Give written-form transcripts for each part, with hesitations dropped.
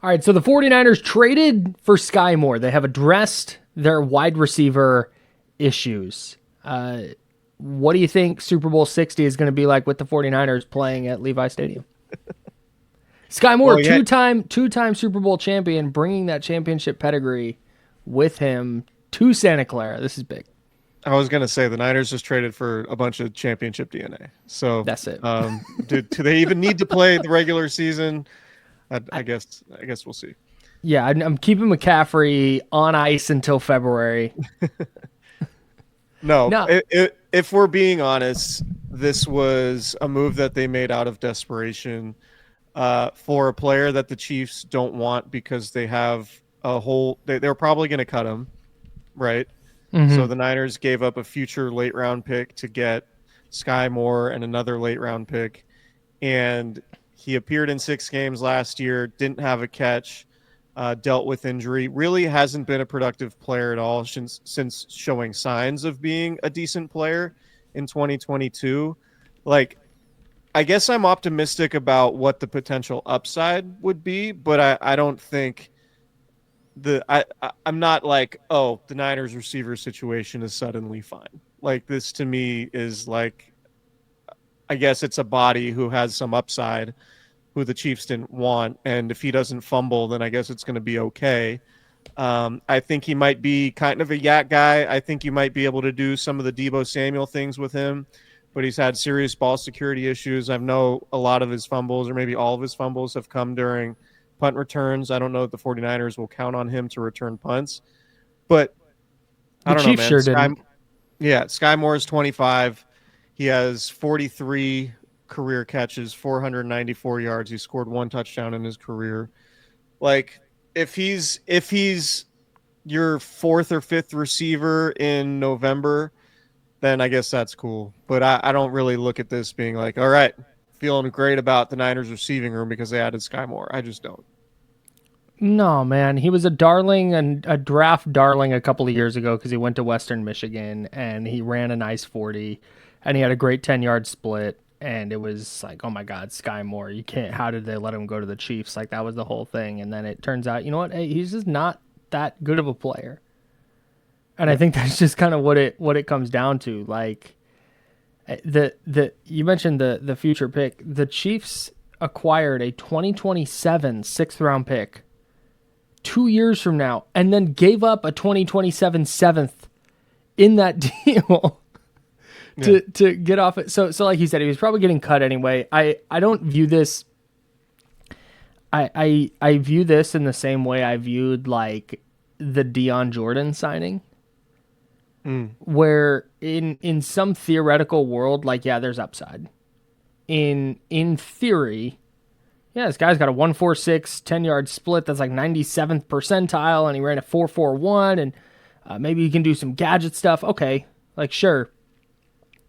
All right, so the 49ers traded for Skyy Moore. They have addressed their wide receiver issues. What do you think Super Bowl 60 is going to be like with the 49ers playing at Levi Stadium? Skyy Moore, two-time Super Bowl champion, bringing that championship pedigree with him to Santa Clara. This is big. I was going to say the Niners just traded for a bunch of championship DNA. So that's it. Do they even need to play the regular season? I guess we'll see. Yeah, I'm keeping McCaffrey on ice until February. No. If we're being honest, this was a move that they made out of desperation for a player that the Chiefs don't want because they have a whole. They're probably going to cut him, right? Mm-hmm. So the Niners gave up a future late round pick to get Skyy Moore and another late round pick, and he appeared in 6 games last year, didn't have a catch, dealt with injury, really hasn't been a productive player at all since showing signs of being a decent player in 2022. Like, I guess I'm optimistic about what the potential upside would be, but I don't think I'm not like, oh, the Niners receiver situation is suddenly fine. Like, this to me is like, I guess it's a body who has some upside who the Chiefs didn't want. And if he doesn't fumble, then I guess it's going to be okay. I think he might be kind of a yak guy. I think you might be able to do some of the Deebo Samuel things with him, but he's had serious ball security issues. I know a lot of his fumbles, or maybe all of his fumbles, have come during punt returns. I don't know if the 49ers will count on him to return punts, but I don't know, man. Sure didn't. Yeah, Skyy Moore is 25. He has 43 career catches, 494 yards. He scored 1 touchdown in his career. Like, if he's your 4th or 5th receiver in November, then I guess that's cool. But I don't really look at this being like, all right, feeling great about the Niners receiving room because they added Skyy Moore. I just don't. No, man. He was a darling and a draft darling a couple of years ago because he went to Western Michigan and he ran a nice 40 and he had a great 10-yard split. And it was like, oh my God, Skyy Moore, you can't, how did they let him go to the Chiefs? Like, that was the whole thing. And then it turns out, you know what? Hey, he's just not that good of a player. And I think that's just kind of what it comes down to. Like, you mentioned the future pick. The Chiefs acquired a 2027 6th-round pick 2 years from now, and then gave up a 2027 7th in that deal. To get off it. So like you said, he was probably getting cut anyway. I don't view this. I view this in the same way I viewed like the Deion Jordan signing, where in some theoretical world, like, yeah, there's upside. In theory, yeah, this guy's got a 1.46 10-yard split that's like 97th percentile, and he ran a 4.41, and maybe he can do some gadget stuff. Okay, like, sure.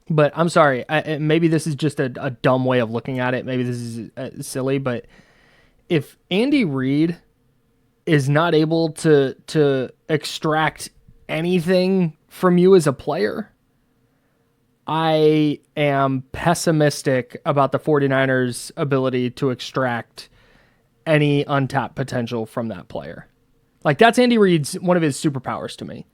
But I'm sorry, maybe this is just a dumb way of looking at it. Maybe this is silly, but if Andy Reid is not able to extract anything from you as a player, I am pessimistic about the 49ers' ability to extract any untapped potential from that player. Like, that's Andy Reid's, one of his superpowers to me.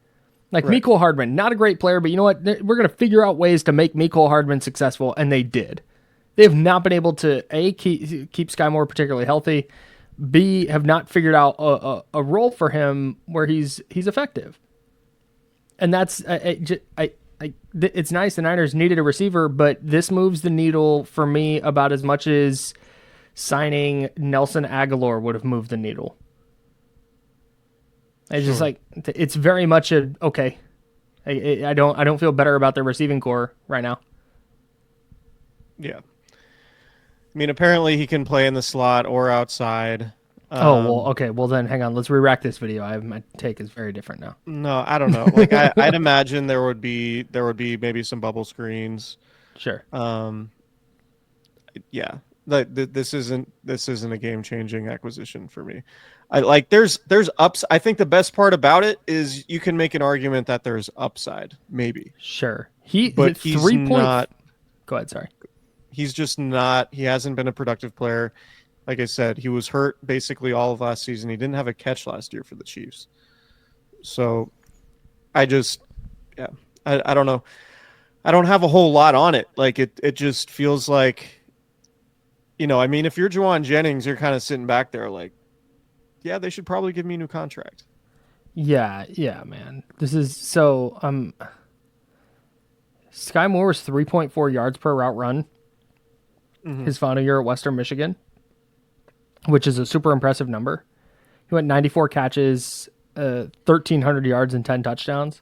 Like, right. Mecole Hardman, not a great player, but you know what? We're going to figure out ways to make Mecole Hardman successful, and they did. They have not been able to, A, keep Skyy Moore particularly healthy, B, have not figured out a role for him where he's effective. And that's, it's nice the Niners needed a receiver, but this moves the needle for me about as much as signing Nelson Aguilar would have moved the needle. It's just like, it's very much okay. I don't feel better about their receiving core right now. Yeah. I mean, apparently he can play in the slot or outside. Okay. Well, then hang on. Let's re-rack this video. My take is very different now. No, I don't know. Like, I'd imagine there would be maybe some bubble screens. Sure. Yeah. This isn't a game-changing acquisition for me. There's ups. I think the best part about it is you can make an argument that there's upside, maybe. Sure. He's not. Go ahead. Sorry. He's just not. He hasn't been a productive player. Like I said, he was hurt basically all of last season. He didn't have a catch last year for the Chiefs. So I just, yeah, I don't know. I don't have a whole lot on it. Like it just feels like, I mean, if you're Jauan Jennings, you're kind of sitting back there like, yeah, they should probably give me a new contract. Yeah, man. This is so Skyy Moore was 3.4 yards per route run his final year at Western Michigan, which is a super impressive number. He went 94 catches, 1,300 yards and 10 touchdowns.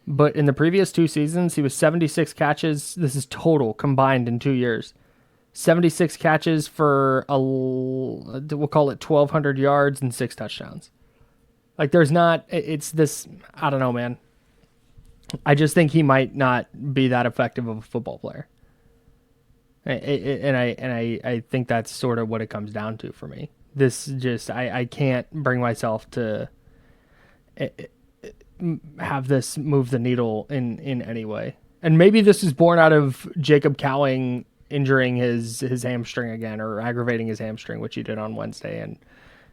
But in the previous 2 seasons, he was 76 catches. This is total combined in 2 years. 76 catches for we'll call it 1,200 yards and 6 touchdowns. Like it's this, I don't know, man. I just think he might not be that effective of a football player. And I think that's sort of what it comes down to for me. This just, I can't bring myself to have this move the needle in any way. And maybe this is born out of Jacob Cowing injuring his hamstring again, or aggravating his hamstring, which he did on Wednesday, and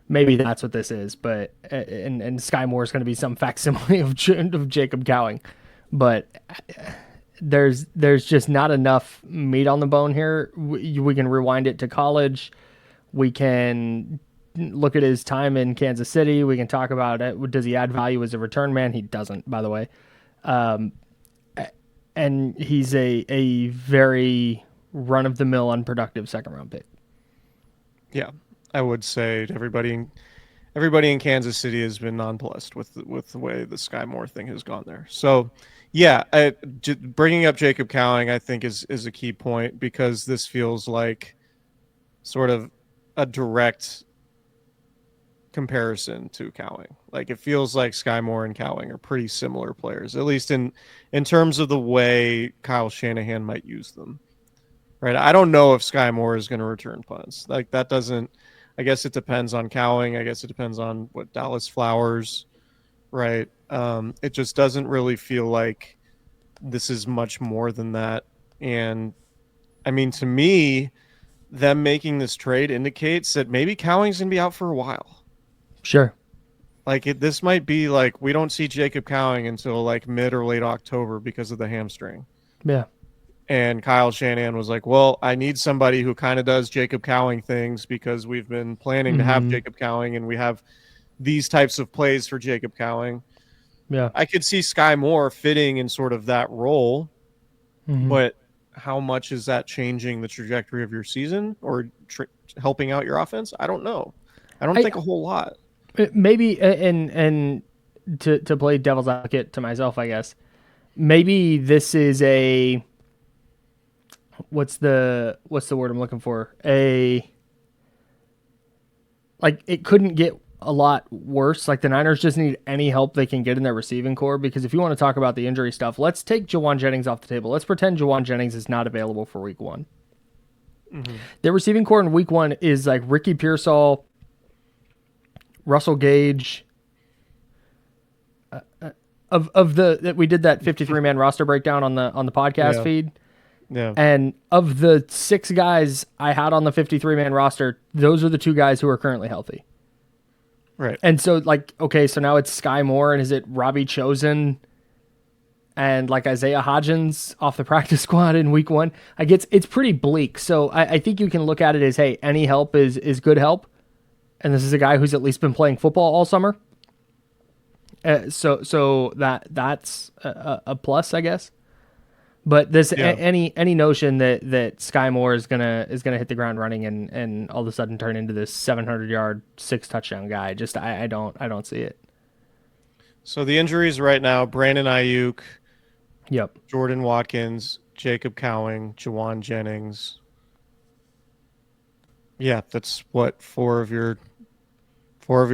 maybe that's what this is. But and Skyy Moore is going to be some facsimile of Jacob Cowing, but there's just not enough meat on the bone here. We can rewind it to college. We can look at his time in Kansas City. We can talk about it. Does he add value as a return man? He doesn't, by the way. And he's a very run-of-the-mill unproductive second-round pick. Yeah, I would say everybody in Kansas City has been nonplussed with the way the Skyy Moore thing has gone there. So, yeah, bringing up Jacob Cowing, I think, is a key point, because this feels like sort of a direct comparison to Cowing. Like, it feels like Skyy Moore and Cowing are pretty similar players, at least in terms of the way Kyle Shanahan might use them. Right? I don't know if Skyy Moore is going to return punts. Like, that doesn't. I guess it depends on Cowing. I guess it depends on what Dallas Flowers. Right? It just doesn't really feel like this is much more than that. And I mean, to me, them making this trade indicates that maybe Cowing's going to be out for a while. Sure. Like, this might be like, we don't see Jacob Cowing until like mid or late October because of the hamstring. Yeah. And Kyle Shanahan was like, well, I need somebody who kind of does Jacob Cowing things, because we've been planning to have Jacob Cowing, and we have these types of plays for Jacob Cowing. Yeah. I could see Skyy Moore fitting in sort of that role, but how much is that changing the trajectory of your season or helping out your offense? I don't know. I don't think a whole lot. Maybe, and to play devil's advocate to myself, I guess, maybe this is a, what's the word I'm looking for? Like, it couldn't get a lot worse. Like, the Niners just need any help they can get in their receiving core, because if you want to talk about the injury stuff, let's take Jauan Jennings off the table. Let's pretend Jauan Jennings is not available for week 1. Their receiving core in week 1 is like Ricky Pearsall, Russell Gage. We did that 53-man roster breakdown on the podcast feed. Yeah. And of the 6 guys I had on the 53-man roster, those are the 2 guys who are currently healthy. Right. And so, like, okay, so now it's Skyy Moore, and is it Robbie Chosen and like Isaiah Hodgins off the practice squad in week 1? Like, it's pretty bleak. So I think you can look at it as, hey, any help is good help. And this is a guy who's at least been playing football all summer. So that's a plus, I guess. But this any notion that Skyy Moore is gonna hit the ground running and all of a sudden turn into this 700-yard 6 touchdown guy, just I don't see it. So the injuries right now: Brandon Ayuk, Yep, Jordan Watkins, Jacob Cowing, Jauan Jennings. Yeah, that's what 4 of your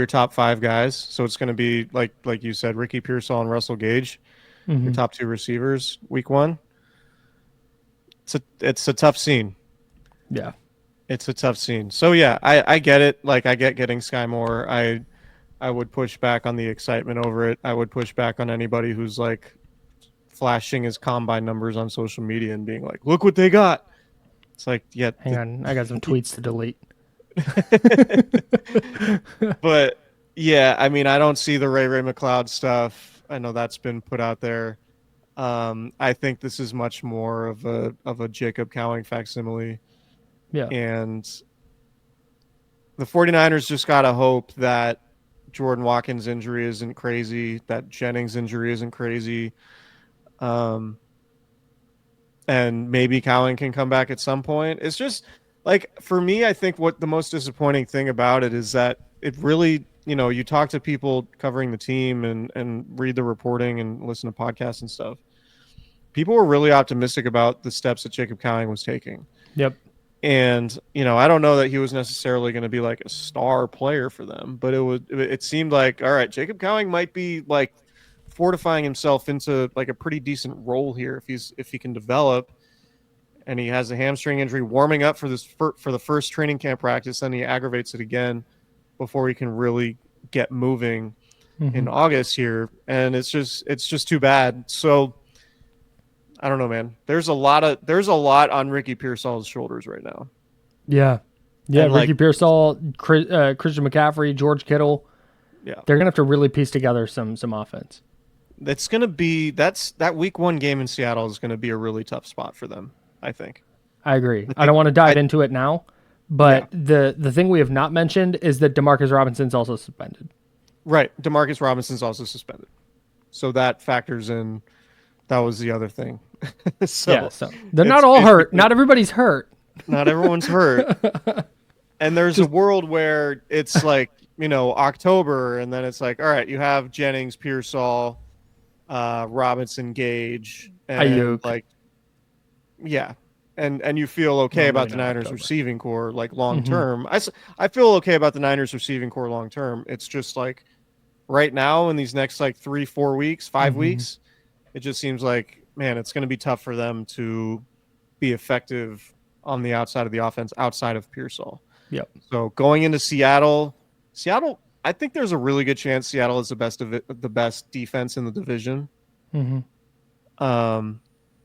top 5 guys. So it's going to be like you said, Ricky Pearsall and Russell Gage, your top 2 receivers week 1. It's a tough scene. Yeah, it's a tough scene. So yeah, I get it. Like, I get getting Skyy Moore. I would push back on the excitement over it. I would push back on anybody who's like flashing his combine numbers on social media and being like, look what they got. It's like, yeah. Hang on, I got some tweets to delete. But yeah, I mean, I don't see the Ray McLeod stuff. I know that's been put out there. I think this is much more of a Jacob Cowing facsimile. Yeah. And the 49ers just got to hope that Jordan Watkins' injury isn't crazy, that Jennings' injury isn't crazy. And maybe Cowing can come back at some point. It's just like, for me, I think what the most disappointing thing about it is that it really, you talk to people covering the team and read the reporting and listen to podcasts and stuff. People were really optimistic about the steps that Jacob Cowing was taking. Yep. And, I don't know that he was necessarily going to be like a star player for them, but it seemed like, all right, Jacob Cowing might be like fortifying himself into like a pretty decent role here if he can develop. And he has a hamstring injury warming up for the first training camp practice, then he aggravates it again before he can really get moving in August here. And it's just too bad. So I don't know, man. There's a lot on Ricky Pearsall's shoulders right now. Yeah. Yeah, And, Ricky Pearsall, Christian McCaffrey, George Kittle. Yeah. They're going to have to really piece together some offense. That's going to be that week 1 game in Seattle is going to be a really tough spot for them, I think. I agree. I don't want to dive into it now, but the thing we have not mentioned is that Demarcus Robinson's also suspended. Right. Demarcus Robinson's also suspended. So that factors in. That was the other thing. So they're not all hurt. Not everybody's hurt. Not everyone's hurt. And there's a world where it's like, October, and then it's like, all right, you have Jennings, Pearsall, Robinson, Gage, and Ayuk. like, yeah. And you feel okay about the Niners receiving core, like long term. I feel okay about the Niners receiving core long term. It's just like right now in these next like 3-4 weeks, 5 weeks, it just seems like, man, it's going to be tough for them to be effective on the outside of the offense, outside of Pearsall. Yep. So going into Seattle, I think there's a really good chance Seattle is the best defense in the division. I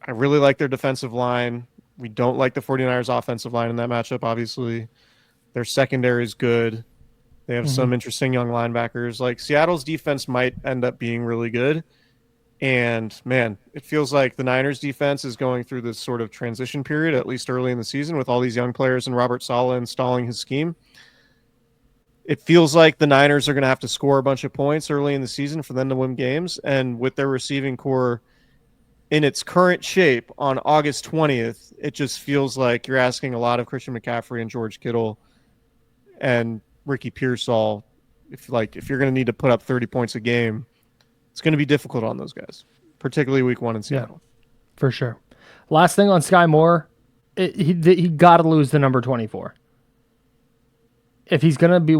really like their defensive line. We don't like the 49ers offensive line in that matchup, obviously. Their secondary is good. They have some interesting young linebackers. Like, Seattle's defense might end up being really good. And, man, it feels like the Niners defense is going through this sort of transition period, at least early in the season, with all these young players and Robert Saleh installing his scheme. It feels like the Niners are going to have to score a bunch of points early in the season for them to win games. And with their receiving core in its current shape on August 20th, it just feels like you're asking a lot of Christian McCaffrey and George Kittle and Ricky Pearsall. If you're going to need to put up 30 points a game, it's going to be difficult on those guys, particularly week 1 in Seattle. Yeah, for sure. Last thing on Skyy Moore, he got to lose the number 24. If he's going to be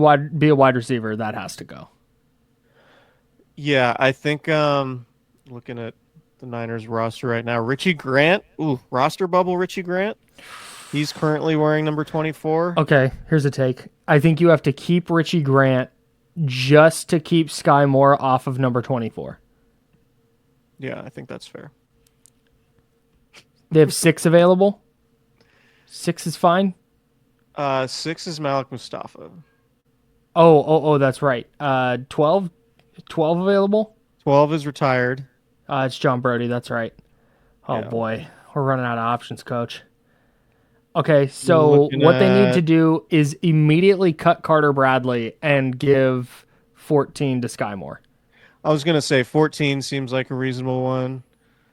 a wide receiver, that has to go. Yeah, I think looking at the Niners roster right now, Richie Grant, roster bubble Richie Grant. He's currently wearing number 24. Okay, here's a take. I think you have to keep Richie Grant just to keep Skyy Moore off of number 24. Yeah, I think that's fair. They have 6 available. 6 is fine. 6 is Malik Mustafa. Oh, that's right. 12 available. 12 is retired. It's John Brody. That's right. Oh Yeah. Boy, we're running out of options, Coach. Okay, so what they need to do is immediately cut Carter Bradley and give 14 to Skyy Moore. I was gonna say 14 seems like a reasonable one.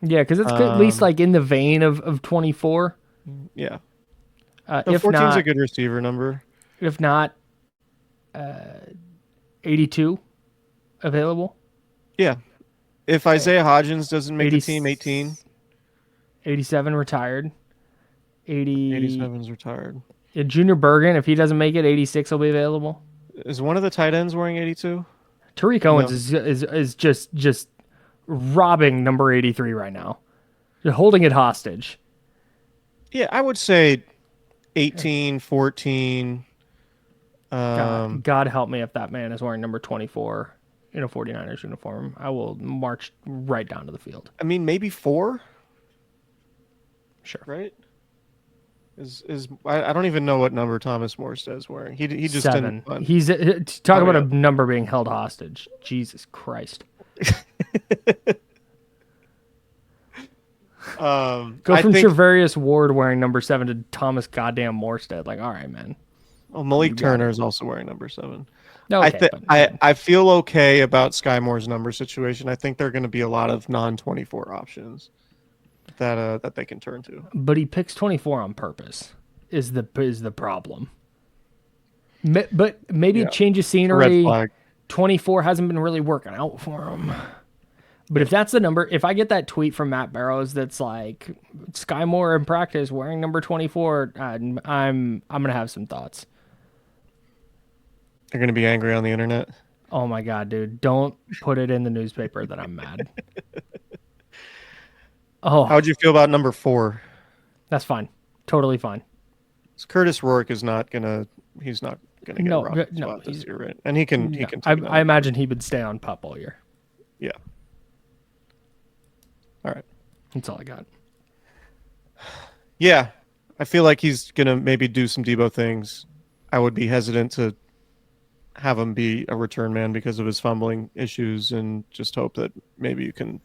Yeah, because it's at least like in the vein of 24. Yeah. If 14's not, a good receiver number. If not, 82 available. Yeah. If Isaiah Hodgins doesn't make the team, 18. 87 retired. 87's retired. Junior Bergen, if he doesn't make it, 86 will be available. Is one of the tight ends wearing 82? Tariq Owens is just robbing number 83 right now. They're holding it hostage. Yeah, I would say 18, 14. God help me if that man is wearing number 24 in a 49ers uniform. I will march right down to the field. I mean, maybe 4? Sure. Right? I don't even know what number Thomas Morsted's wearing. He just 7. didn't run. He's talk about yeah. a number being held hostage. Jesus Christ. Go from Travarius Ward wearing number 7 to Thomas goddamn Morstead. Like, all right, man. Well, Malik Turner is also wearing number 7. Okay, I feel okay about Skyy Moore's number situation. I think there are going to be a lot of non-24 options that they can turn to. But he picks 24 on purpose. Is the problem? But maybe change of scenery. 24 hasn't been really working out for him. But if that's the number, if I get that tweet from Matt Barrows that's like Skyy Moore in practice wearing number 24, I'm gonna have some thoughts. They're gonna be angry on the internet. Oh my god, dude! Don't put it in the newspaper that I'm mad. Oh, how'd you feel about number 4? That's fine, totally fine. Curtis Rourke is not gonna. He's not gonna get a roster spot this year, right? And he can. He can. I imagine he would stay on PUP all year. Yeah. All right. That's all I got. Yeah. I feel like he's going to maybe do some Debo things. I would be hesitant to have him be a return man because of his fumbling issues, and just hope that maybe you can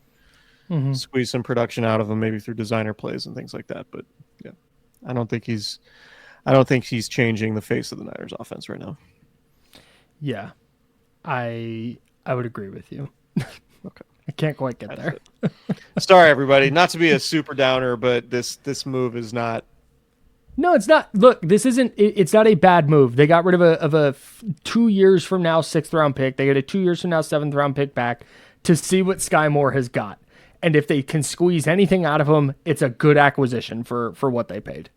squeeze some production out of him, maybe through designer plays and things like that. But yeah, I don't think he's changing the face of the Niners offense right now. Yeah. I would agree with you. Okay. I can't quite get there. Sorry, everybody. Not to be a super downer, but this move is not. No, it's not. Look, this isn't. It's not a bad move. They got rid of a 2 years from now 6th round pick. They get a 2 years from now 7th round pick back to see what Skyy Moore has got. And if they can squeeze anything out of him, it's a good acquisition for what they paid.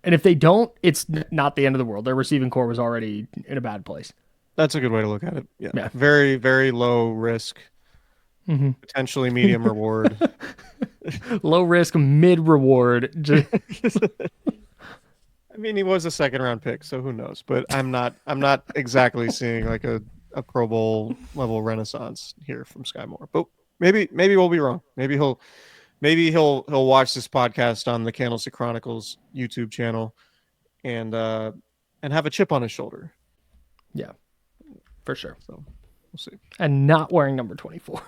And if they don't, it's not the end of the world. Their receiving core was already in a bad place. That's a good way to look at it. Yeah. Very, very low risk. Potentially medium reward. Low risk, mid reward. I mean, he was a 2nd round pick, so who knows? But I'm not exactly seeing like a Pro Bowl level renaissance here from Skyy Moore. But maybe we'll be wrong. Maybe he'll watch this podcast on the Candlestick Chronicles YouTube channel and have a chip on his shoulder. Yeah, for sure. So we'll see. And not wearing number 24.